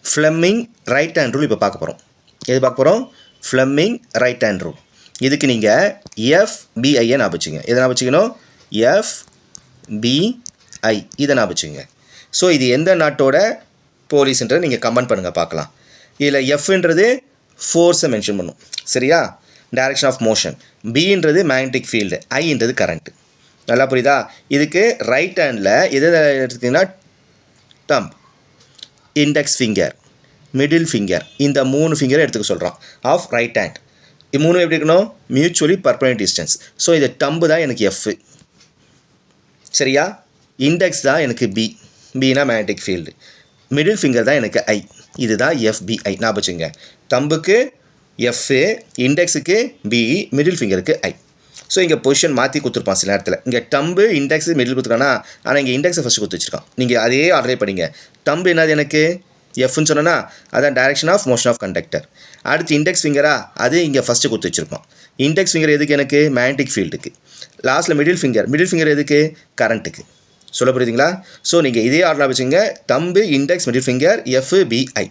Fleming right hand rule இப்போ பார்க்க போகிறோம். எது பார்க்க போகிறோம்? Fleming right hand rule. இதுக்கு நீங்கள் எஃபிஐயை ஞாபகம் வச்சுங்க. எதை ஞாபகம் வச்சுக்கணும்? எஃபிஐ இதை ஞாபகம் வச்சுங்க. ஸோ இது எந்த நாட்டோட போலீஸ்ன்றதை நீங்கள் கமெண்ட் பண்ணுங்கள் பார்க்கலாம். இதில் எஃப்ன்றது ஃபோர்ஸை மென்ஷன் பண்ணும், சரியா? Direction of motion. பின்றது மேக்னெட்டிக் ஃபீல்டு, ஐன்றது கரண்ட்டு. நல்லா புரியுதா? இதுக்கு ரைட் ஹேண்டில் எது எடுத்துக்கிட்டிங்கன்னா thumb, index finger, middle finger, இந்த 3 ஃபிங்கரை எடுத்துக்க சொல்கிறோம் ஆஃப் ரைட் ஹேண்ட். இது 3 எப்படி இருக்கணும்? Mutually பர்பனெண்ட் distance. ஸோ இது டம்பு தான் எனக்கு எஃப், சரியா? இண்டெக்ஸ் தான் எனக்கு பி, பினா மேக்னெட்டிக் ஃபீல்டு. மிடில் ஃபிங்கர் தான் எனக்கு ஐ, இதுதான் எஃபிஐ. ஞாபகம் வச்சுங்க. தம்புக்கு எஃப், இண்டெக்ஸுக்கு பி, மிடில் ஃபிங்கருக்கு ஐ. ஸோ இங்கே பொசிஷன் மாற்றி கொடுத்துருப்பான் சில நேரத்தில். இங்கே டம்பு இண்டெக்ஸு மிடில் கொடுத்துருக்கானா, ஆனால் இங்கே இண்டெக்ஸை ஃபஸ்ட்டு கொடுத்து வச்சுருக்கான். நீங்கள் அதே ஆர்டரே படிங்க. டம்பு என்னது எனக்கு? எஃப்னு சொன்னோன்னா அதான் direction of motion of conductor. அடுத்து இண்டெக்ஸ் ஃபிங்கரா, அது இங்கே ஃபஸ்ட்டு கொடுத்து வச்சுருப்பான். இண்டெக்ஸ் ஃபிங்கர் எதுக்கு? எனக்கு மேக்னெட்டிக் ஃபீல்டுக்கு. லாஸ்ட்டில் மிடில் ஃபிங்கர் எதுக்கு? கரண்ட்டுக்கு. சொல்ல புரியுதுங்களா? ஸோ நீங்கள் இதே ஆர்டர் வச்சுங்க. Thumb, index, middle finger, F, B, ஐ.